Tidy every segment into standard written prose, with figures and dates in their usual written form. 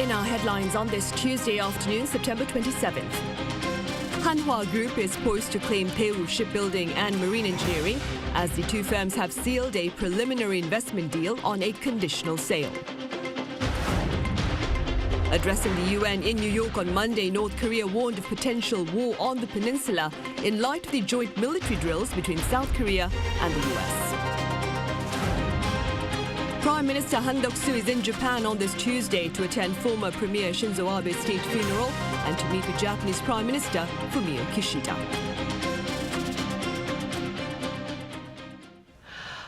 In our headlines on this Tuesday afternoon, September 27th. Hanwha Group is poised to claim Daewoo Shipbuilding and Marine Engineering as the two firms have sealed a preliminary investment deal on a conditional sale. Addressing the UN in New York on Monday, North Korea warned of potential war on the peninsula in light of the joint military drills between South Korea and the US. Prime Minister Han Duck-soo is in Japan on this Tuesday to attend former Premier Shinzo Abe's state funeral and to meet with Japanese Prime Minister Fumio Kishida.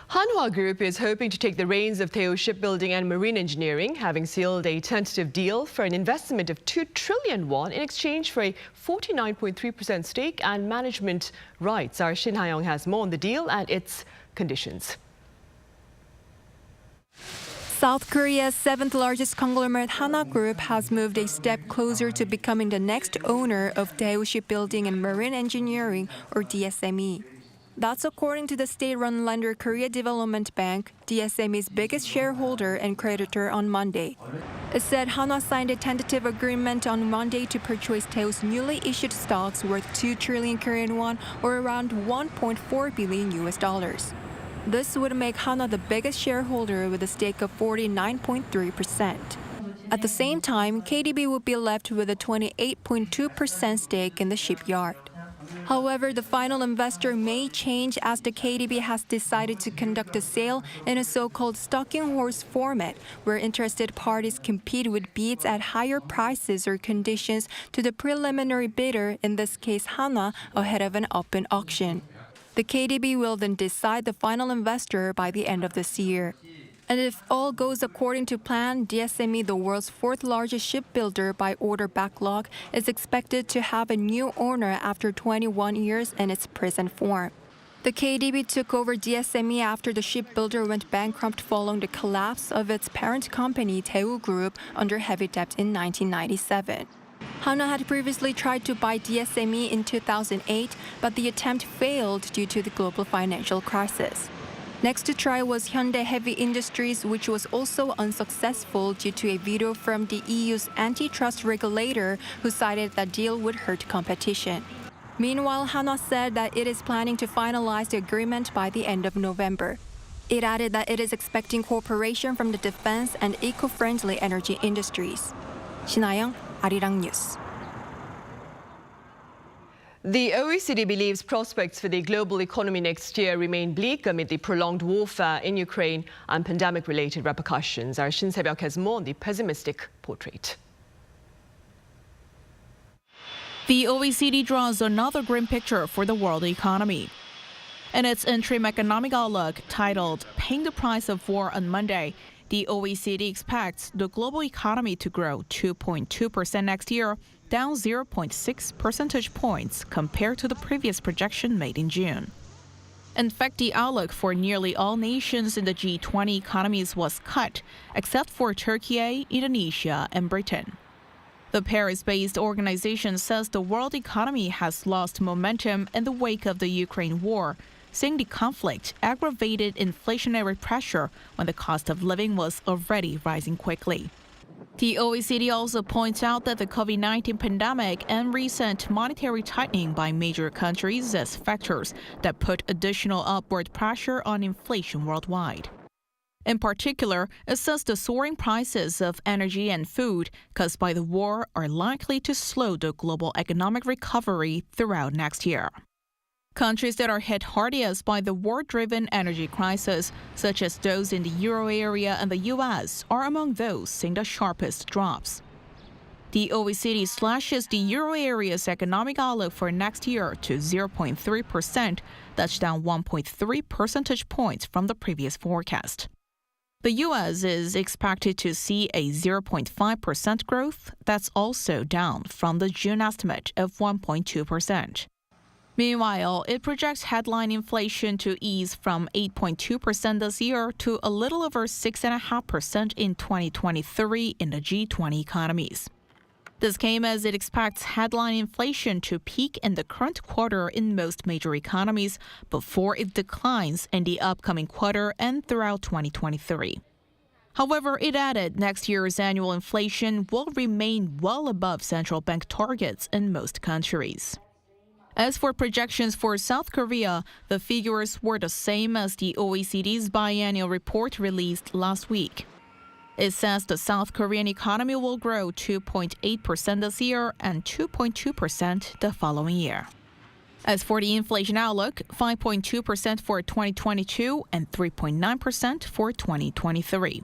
Hanwha Group is hoping to take the reins of Daewoo Shipbuilding and Marine Engineering, having sealed a tentative deal for an investment of 2 trillion won in exchange for a 49.3% stake and management rights. Our Shin Ha-young has more on the deal and its conditions. South Korea's seventh largest conglomerate Hanwha Group has moved a step closer to becoming the next owner of Daewoo Shipbuilding and Marine Engineering, or DSME. That's according to the state-run lender Korea Development Bank, DSME's biggest shareholder and creditor, on Monday. It said Hanwha signed a tentative agreement on Monday to purchase Daewoo's newly issued stocks worth 2 trillion Korean won, or around $1.4 billion. This would make Hanwha the biggest shareholder with a stake of 49.3%. At the same time, KDB would be left with a 28.2% stake in the shipyard. However, the final investor may change as the KDB has decided to conduct a sale in a so-called stalking horse format, where interested parties compete with bids at higher prices or conditions to the preliminary bidder, in this case Hanwha, ahead of an open auction. The KDB will then decide the final investor by the end of this year. And if all goes according to plan, DSME, the world's fourth largest shipbuilder by order backlog, is expected to have a new owner after 21 years in its present form. The KDB took over DSME after the shipbuilder went bankrupt following the collapse of its parent company, Daewoo Group, under heavy debt in 1997. Hanwha had previously tried to buy DSME in 2008, but the attempt failed due to the global financial crisis. Next to try was Hyundai Heavy Industries, which was also unsuccessful due to a veto from the EU's antitrust regulator, who cited that deal would hurt competition. Meanwhile, Hanwha said that it is planning to finalize the agreement by the end of November. It added that it is expecting cooperation from the defense and eco-friendly energy industries. Shin Ha-young, Arirang News. The OECD believes prospects for the global economy next year remain bleak amid the prolonged warfare in Ukraine and pandemic-related repercussions. Our Shin Se-byuk has more on the pessimistic portrait. The OECD draws another grim picture for the world economy. In its interim economic outlook titled "Paying the Price of War" on Monday, the OECD expects the global economy to grow 2.2% next year, down 0.6 percentage points compared to the previous projection made in June. In fact, the outlook for nearly all nations in the G20 economies was cut, except for Turkey, Indonesia, and Britain. The Paris-based organization says the world economy has lost momentum in the wake of the Ukraine war, saying the conflict aggravated inflationary pressure when the cost of living was already rising quickly. The OECD also points out that the COVID-19 pandemic and recent monetary tightening by major countries as factors that put additional upward pressure on inflation worldwide. In particular, it says the soaring prices of energy and food caused by the war are likely to slow the global economic recovery throughout next year. Countries that are hit hardest by the war-driven energy crisis, such as those in the Euro area and the U.S., are among those seeing the sharpest drops. The OECD slashes the Euro area's economic outlook for next year to 0.3%, that's down 1.3 percentage points from the previous forecast. The U.S. is expected to see a 0.5% growth, that's also down from the June estimate of 1.2%. Meanwhile, it projects headline inflation to ease from 8.2% this year to a little over 6.5% in 2023 in the G20 economies. This came as it expects headline inflation to peak in the current quarter in most major economies before it declines in the upcoming quarter and throughout 2023. However, it added next year's annual inflation will remain well above central bank targets in most countries. As for projections for South Korea, the figures were the same as the OECD's biennial report released last week. It says the South Korean economy will grow 2.8% this year and 2.2% the following year. As for the inflation outlook, 5.2% for 2022 and 3.9% for 2023.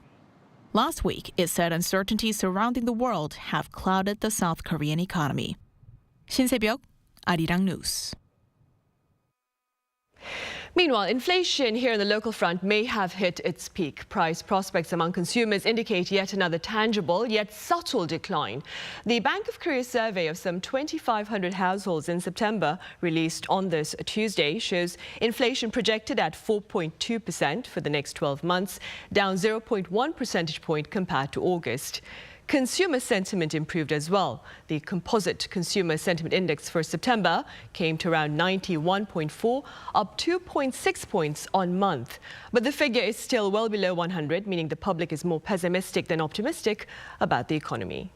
Last week, it said uncertainties surrounding the world have clouded the South Korean economy. 신세벽, Arirang News. Meanwhile, inflation here in the local front may have hit its peak. Price prospects among consumers indicate yet another tangible yet subtle decline. The Bank of Korea survey of some 2,500 households in September, released on this Tuesday, shows inflation projected at 4.2% for the next 12 months, down 0.1 percentage point compared to August. Consumer sentiment improved as well. The composite consumer sentiment index for September came to around 91.4, up 2.6 points on month. But the figure is still well below 100, meaning the public is more pessimistic than optimistic about the economy.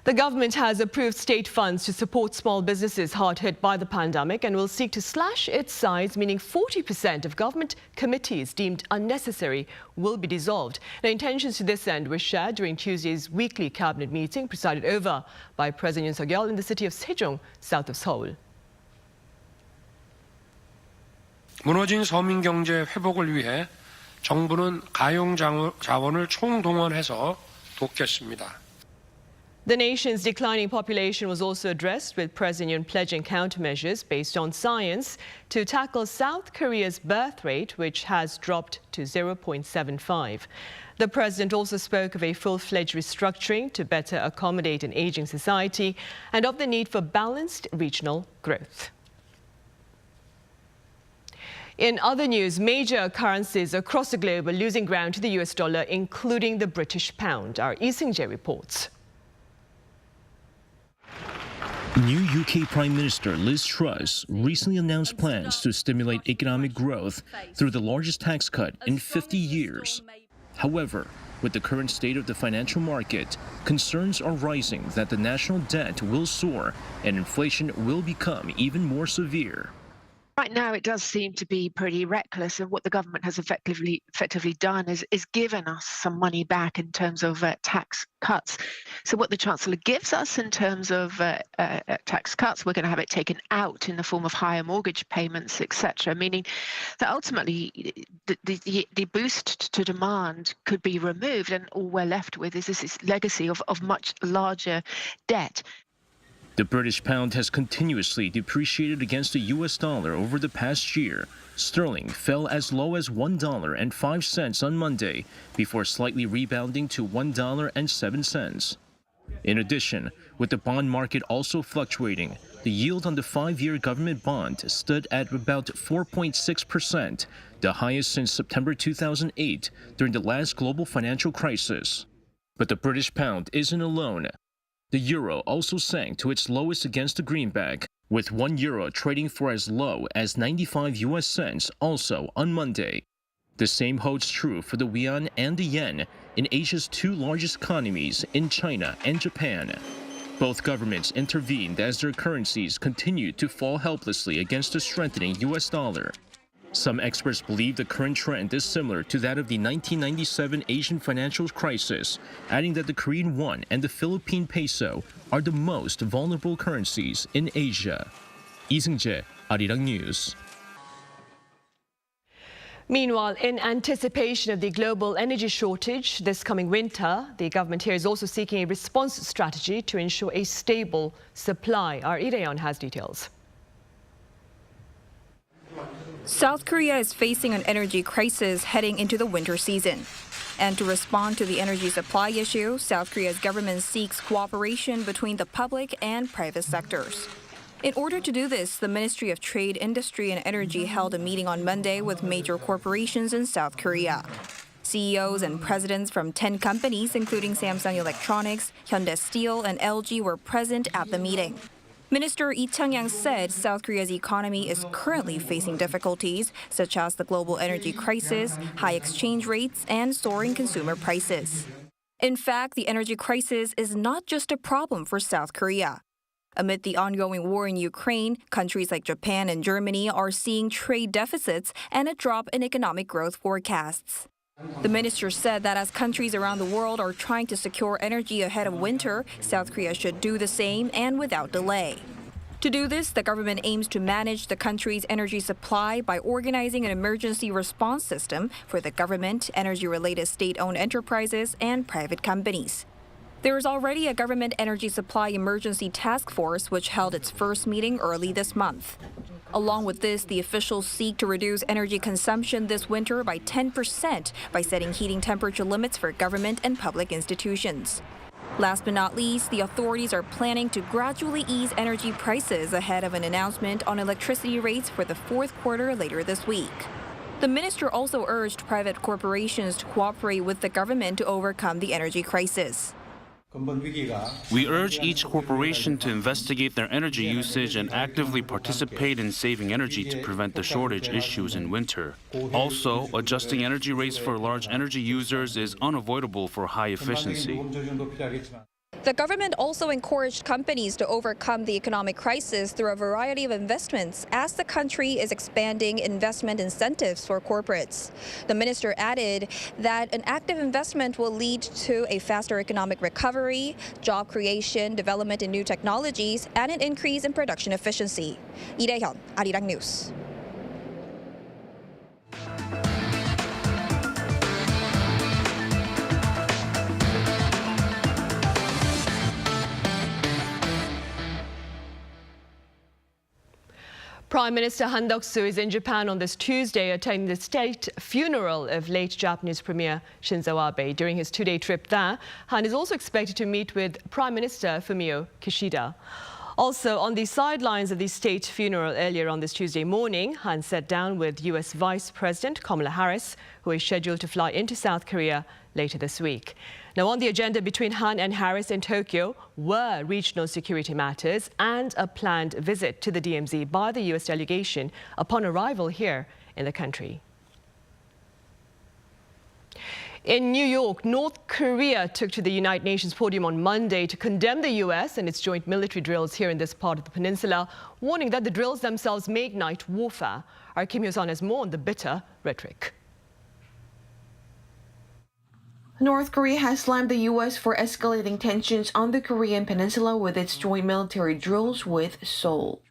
The government has approved state funds to support small businesses hard hit by the pandemic and will seek to slash its size, meaning 40% of government committees deemed unnecessary will be dissolved. Now, intentions to this end were shared during Tuesday's weekly cabinet meeting presided over by President Yoon Suk-yeol in the city of Sejong, south of Seoul. 무너진 서민 경제 회복을 위해 정부는 가용 자원을 총동원해서 돕겠습니다. The nation's declining population was also addressed, with President Yoon pledging countermeasures based on science to tackle South Korea's birth rate, which has dropped to 0.75. The president also spoke of a full-fledged restructuring to better accommodate an aging society and of the need for balanced regional growth. In other news, major currencies across the globe are losing ground to the US dollar, including the British pound. Our Lee Seung-jae reports. New UK Prime Minister Liz Truss recently announced plans to stimulate economic growth through the largest tax cut in 50 years. However, with the current state of the financial market, concerns are rising that the national debt will soar and inflation will become even more severe. Right now, it does seem to be pretty reckless, and what the government has effectively done is given us some money back in terms of tax cuts. So what the Chancellor gives us in terms of tax cuts, we're going to have it taken out in the form of higher mortgage payments, etc., meaning that ultimately the boost to demand could be removed, and all we're left with is this legacy of much larger debt. The British pound has continuously depreciated against the US dollar over the past year. Sterling fell as low as $1.05 on Monday before slightly rebounding to $1.07. In addition, with the bond market also fluctuating, the yield on the 5-year government bond stood at about 4.6%, the highest since September 2008 during the last global financial crisis. But the British pound isn't alone. The euro also sank to its lowest against the greenback, with €1 trading for as low as 95 US cents also on Monday. The same holds true for the yuan and the yen in Asia's two largest economies in China and Japan. Both governments intervened as their currencies continued to fall helplessly against the strengthening US dollar. Some experts believe the current trend is similar to that of the 1997 Asian financial crisis, adding that the Korean won and the Philippine peso are the most vulnerable currencies in Asia. Lee Seung-jae, Arirang News. Meanwhile, in anticipation of the global energy shortage this coming winter, the government here is also seeking a response strategy to ensure a stable supply. Our Arirang has details. South Korea is facing an energy crisis heading into the winter season. And to respond to the energy supply issue, South Korea's government seeks cooperation between the public and private sectors. In order to do this, the Ministry of Trade, Industry and Energy held a meeting on Monday with major corporations in South Korea. CEOs and presidents from 10 companies, including Samsung Electronics, Hyundai Steel and LG, were present at the meeting. Minister Lee Chang-yang said South Korea's economy is currently facing difficulties, such as the global energy crisis, high exchange rates, and soaring consumer prices. In fact, the energy crisis is not just a problem for South Korea. Amid the ongoing war in Ukraine, countries like Japan and Germany are seeing trade deficits and a drop in economic growth forecasts. The minister said that as countries around the world are trying to secure energy ahead of winter, South Korea should do the same and without delay. To do this, the government aims to manage the country's energy supply by organizing an emergency response system for the government, energy-related state-owned enterprises, and private companies. There is already a government energy supply emergency task force which held its first meeting early this month. Along with this, the officials seek to reduce energy consumption this winter by 10% by setting heating temperature limits for government and public institutions. Last but not least, the authorities are planning to gradually ease energy prices ahead of an announcement on electricity rates for the fourth quarter later this week. The minister also urged private corporations to cooperate with the government to overcome the energy crisis. We urge each corporation to investigate their energy usage and actively participate in saving energy to prevent the shortage issues in winter. Also, adjusting energy rates for large energy users is unavoidable for high efficiency. The government also encouraged companies to overcome the economic crisis through a variety of investments as the country is expanding investment incentives for corporates. The minister added that an active investment will lead to a faster economic recovery, job creation, development in new technologies, and an increase in production efficiency. Lee Dae-hyun, Arirang News. Prime Minister Han Duck-soo is in Japan on this Tuesday attending the state funeral of late Japanese Premier Shinzo Abe. During his two-day trip there, Han is also expected to meet with Prime Minister Fumio Kishida. Also, on the sidelines of the state funeral earlier on this Tuesday morning, Han sat down with U.S. Vice President Kamala Harris, who is scheduled to fly into South Korea later this week. Now, on the agenda between Han and Harris in Tokyo were regional security matters and a planned visit to the DMZ by the U.S. delegation upon arrival here in the country. In New York, North Korea took to the United Nations podium on Monday to condemn the U.S. and its joint military drills here in this part of the peninsula, warning that the drills themselves may ignite warfare. Our Kim Hyo-sun has more on the bitter rhetoric. North Korea has slammed the U.S. for escalating tensions on the Korean peninsula with its joint military drills with Seoul.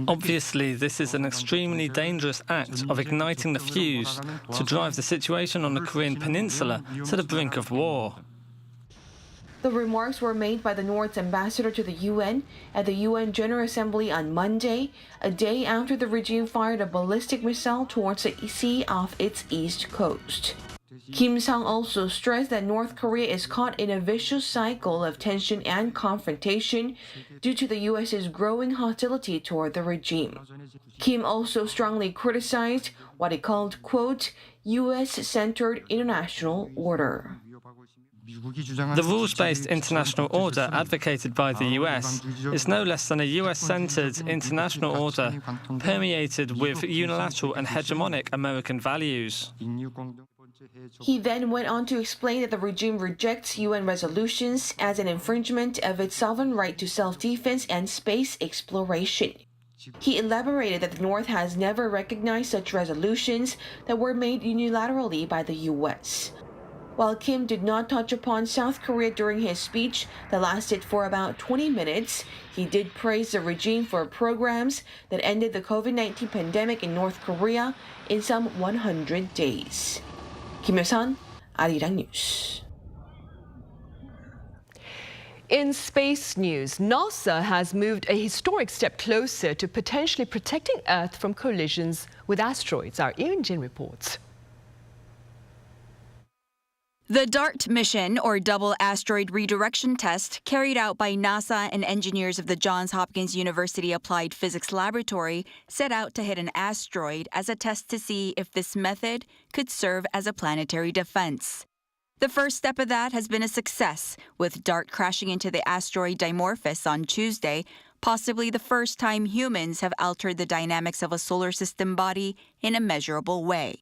Obviously, this is an extremely dangerous act of igniting the fuse to drive the situation on the Korean peninsula to the brink of war. The remarks were made by the North's ambassador to the UN at the UN General Assembly on Monday, a day after the regime fired a ballistic missile towards the sea off its east coast. Kim Sang also stressed that North Korea is caught in a vicious cycle of tension and confrontation due to the U.S.'s growing hostility toward the regime. Kim also strongly criticized what he called, quote, U.S.-centered international order. The rules-based international order advocated by the US is no less than a US-centered international order permeated with unilateral and hegemonic American values. He then went on to explain that the regime rejects UN resolutions as an infringement of its sovereign right to self-defense and space exploration. He elaborated that the North has never recognized such resolutions that were made unilaterally by the US. While Kim did not touch upon South Korea during his speech that lasted for about 20 minutes, he did praise the regime for programs that ended the COVID-19 pandemic in North Korea in some 100 days. Kim Hyo-sun, Arirang News. In space news, NASA has moved a historic step closer to potentially protecting Earth from collisions with asteroids. Our Yoon Jin reports. The DART mission, or Double Asteroid Redirection Test, carried out by NASA and engineers of the Johns Hopkins University Applied Physics Laboratory, set out to hit an asteroid as a test to see if this method could serve as a planetary defense. The first step of that has been a success, with DART crashing into the asteroid Dimorphos on Tuesday, possibly the first time humans have altered the dynamics of a solar system body in a measurable way.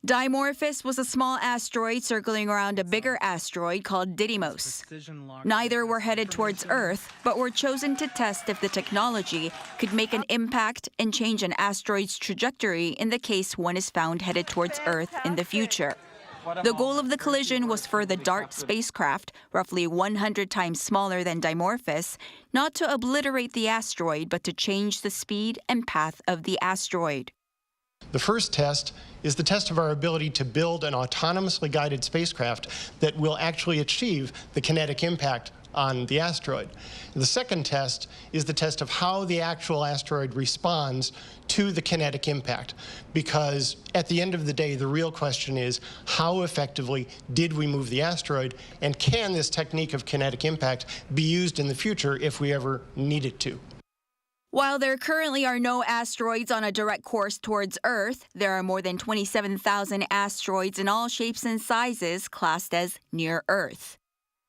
Dimorphos was a small asteroid circling around a bigger asteroid called Dimorphos. Neither were headed towards Earth, but were chosen to test if the technology could make an impact and change an asteroid's trajectory in the case one is found headed towards Earth in the future. The goal of the collision was for the DART spacecraft, roughly 100 times smaller than Dimorphos, not to obliterate the asteroid, but to change the speed and path of the asteroid. The first test is the test of our ability to build an autonomously guided spacecraft that will actually achieve the kinetic impact on the asteroid. The second test is the test of how the actual asteroid responds to the kinetic impact, because at the end of the day, the real question is how effectively did we move the asteroid, and can this technique of kinetic impact be used in the future if we ever need it to? While there currently are no asteroids on a direct course towards Earth, there are more than 27,000 asteroids in all shapes and sizes classed as near Earth.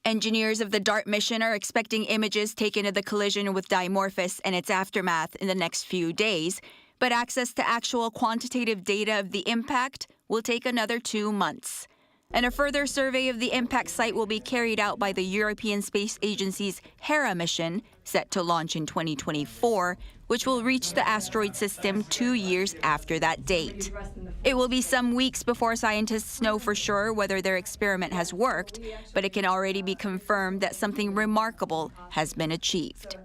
Engineers of the DART mission are expecting images taken of the collision with Dimorphos and its aftermath in the next few days, but access to actual quantitative data of the impact will take another 2 months. And a further survey of the impact site will be carried out by the European Space Agency's Hera mission, set to launch in 2024, which will reach the asteroid system 2 years after that date. It will be some weeks before scientists know for sure whether their experiment has worked, but it can already be confirmed that something remarkable has been achieved.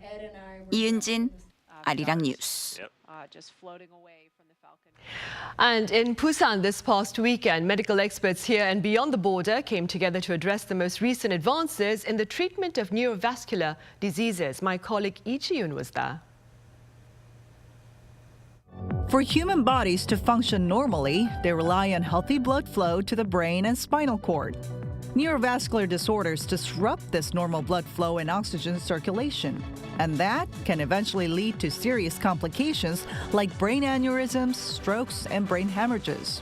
이은진, Arirang News. Just floating away from the Falcon. And in Busan this past weekend, medical experts here and beyond the border came together to address the most recent advances in the treatment of neurovascular diseases. My colleague Yoon was there. For human bodies to function normally, they rely on healthy blood flow to the brain and spinal cord. Neurovascular disorders disrupt this normal blood flow and oxygen circulation, and that can eventually lead to serious complications like brain aneurysms, strokes, and brain hemorrhages.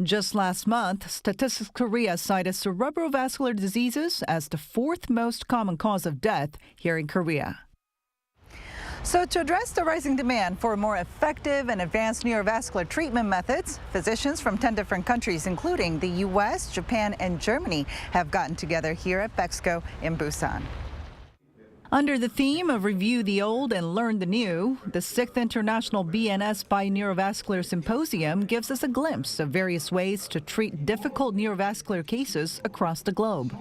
Just last month, Statistics Korea cited cerebrovascular diseases as the 4th most common cause of death here in Korea. So to address the rising demand for more effective and advanced neurovascular treatment methods, physicians from 10 different countries, including the U.S., Japan, and Germany, have gotten together here at Bexco in Busan. Under the theme of Review the Old and Learn the New, the 6th International BNS by Neurovascular Symposium gives us a glimpse of various ways to treat difficult neurovascular cases across the globe.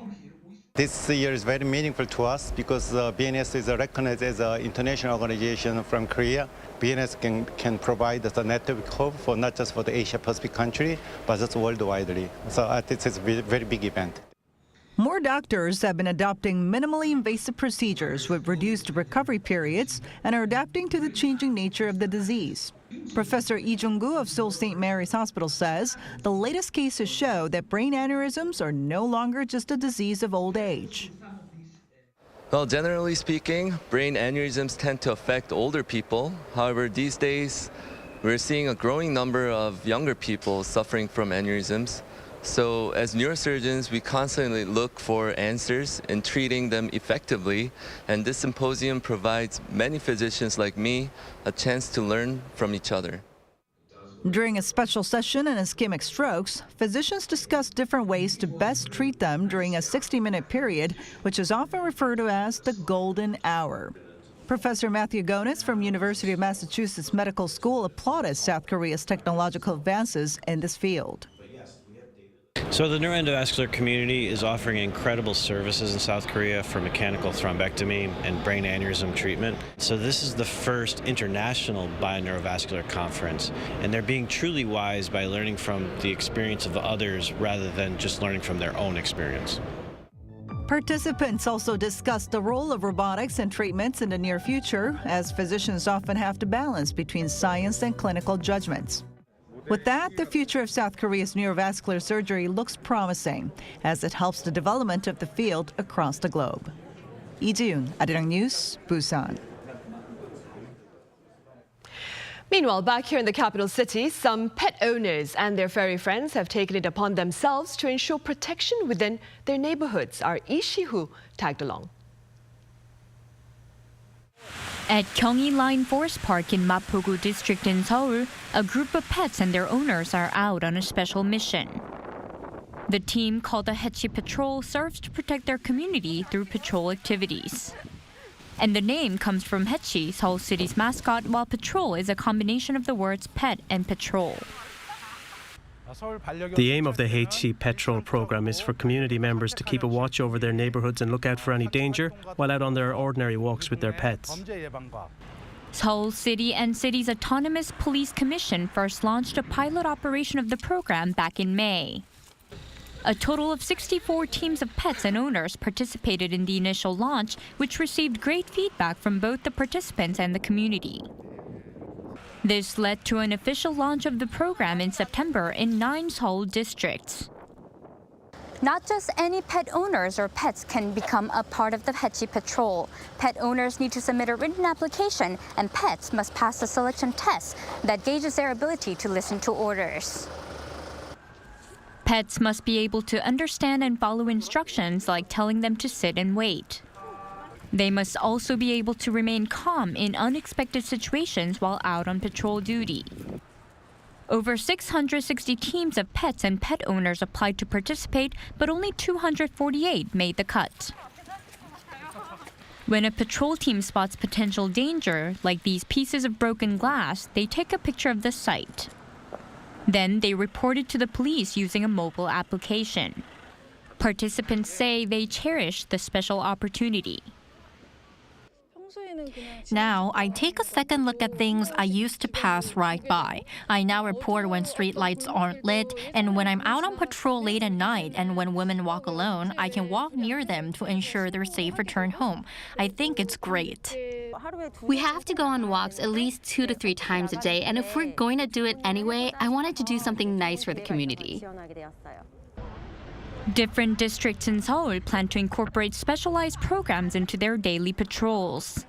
This year is very meaningful to us because BNS is recognized as an international organization from Korea. BNS can provide us a network hub for not just for the Asia-Pacific country, but also worldwide. So this is a very big event. More doctors have been adopting minimally invasive procedures with reduced recovery periods and are adapting to the changing nature of the disease. Professor Lee Jung-gu of Seoul St. Mary's Hospital says the latest cases show that brain aneurysms are no longer just a disease of old age. Well, generally speaking, brain aneurysms tend to affect older people. However, these days, we're seeing a growing number of younger people suffering from aneurysms. So as neurosurgeons, we constantly look for answers in treating them effectively, and this symposium provides many physicians like me a chance to learn from each other. During a special session on ischemic strokes, physicians discussed different ways to best treat them during a 60-minute period, which is often referred to as the golden hour. Professor Matthew Gonis from University of Massachusetts Medical School applauded South Korea's technological advances in this field. So the neuroendovascular community is offering incredible services in South Korea for mechanical thrombectomy and brain aneurysm treatment. So this is the first international bioneurovascular conference, and they're being truly wise by learning from the experience of others rather than just learning from their own experience. Participants also discussed the role of robotics in treatments in the near future, as physicians often have to balance between science and clinical judgments. With that, the future of South Korea's neurovascular surgery looks promising, as it helps the development of the field across the globe. Lee Ji-yoon, Arirang News, Busan. Meanwhile, back here in the capital city, some pet owners and their furry friends have taken it upon themselves to ensure protection within their neighborhoods. Our Lee Si-hoo tagged along. At Gyeonggi Line Forest Park in Mapogu district in Seoul, a group of pets and their owners are out on a special mission. The team, called the Haechi Patrol, serves to protect their community through patrol activities. And the name comes from Haechi, Seoul City's mascot, while patrol is a combination of the words pet and patrol. The aim of the Haechi Patrol program is for community members to keep a watch over their neighborhoods and look out for any danger while out on their ordinary walks with their pets. Seoul City and City's Autonomous Police Commission first launched a pilot operation of the program back in May. A total of 64 teams of pets and owners participated in the initial launch, which received great feedback from both the participants and the community. This led to an official launch of the program in September in 9 Seoul districts. Not just any pet owners or pets can become a part of the Haechi Patrol. Pet owners need to submit a written application, and pets must pass a selection test that gauges their ability to listen to orders. Pets must be able to understand and follow instructions like telling them to sit and wait. They must also be able to remain calm in unexpected situations while out on patrol duty. Over 660 teams of pets and pet owners applied to participate, but only 248 made the cut. When a patrol team spots potential danger, like these pieces of broken glass, they take a picture of the site. Then they report it to the police using a mobile application. Participants say they cherish the special opportunity. Now, I take a second look at things I used to pass right by. I now report when street lights aren't lit, and when I'm out on patrol late at night, and when women walk alone, I can walk near them to ensure their safe return home. I think it's great. We have to go on walks at least 2 to 3 times a day, and if we're going to do it anyway, I wanted to do something nice for the community. Different districts in Seoul plan to incorporate specialized programs into their daily patrols.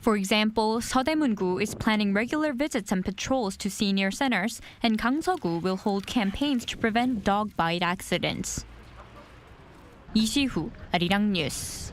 For example, Seodaemun-gu is planning regular visits and patrols to senior centers, and Gangseogu will hold campaigns to prevent dog bite accidents. Lee Si-hoo, Arirang News.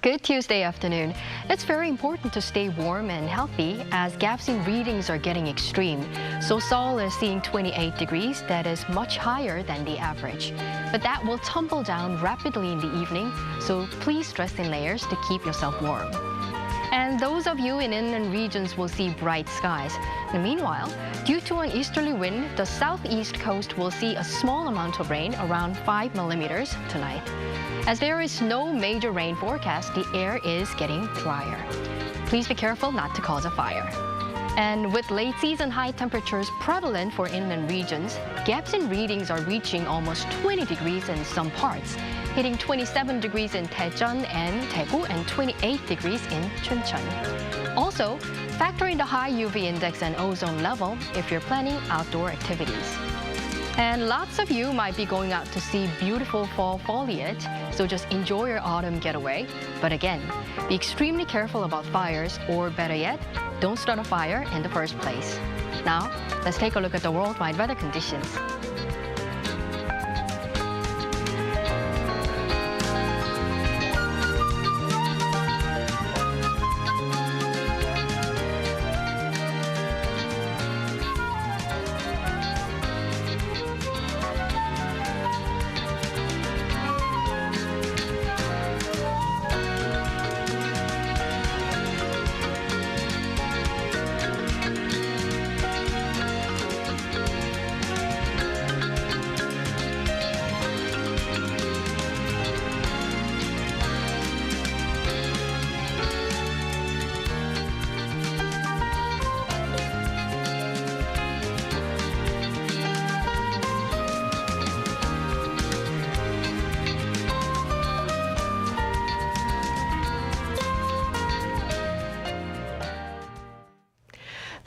Good Tuesday afternoon. It's very important to stay warm and healthy as gaps in readings are getting extreme. So Seoul is seeing 28 degrees. That is much higher than the average. But that will tumble down rapidly in the evening, so please dress in layers to keep yourself warm. And those of you in inland regions will see bright skies. And meanwhile, due to an easterly wind, the southeast coast will see a small amount of rain, around 5 millimeters tonight. As there is no major rain forecast, the air is getting drier. Please be careful not to cause a fire. And with late season high temperatures prevalent for inland regions, gaps in readings are reaching almost 20 degrees in some parts, hitting 27 degrees in Daejeon and Daegu and 28 degrees in Chuncheon. Also, factor in the high UV index and ozone level if you're planning outdoor activities. And lots of you might be going out to see beautiful fall foliage, so just enjoy your autumn getaway. But again, be extremely careful about fires, or better yet, don't start a fire in the first place. Now, let's take a look at the worldwide weather conditions.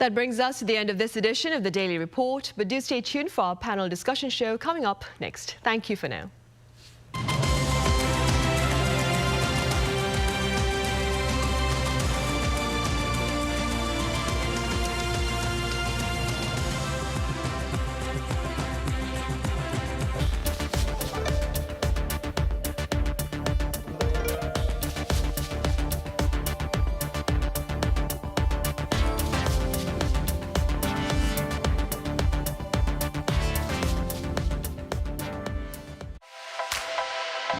That brings us to the end of this edition of the Daily Report, but do stay tuned for our panel discussion show coming up next. Thank you for now.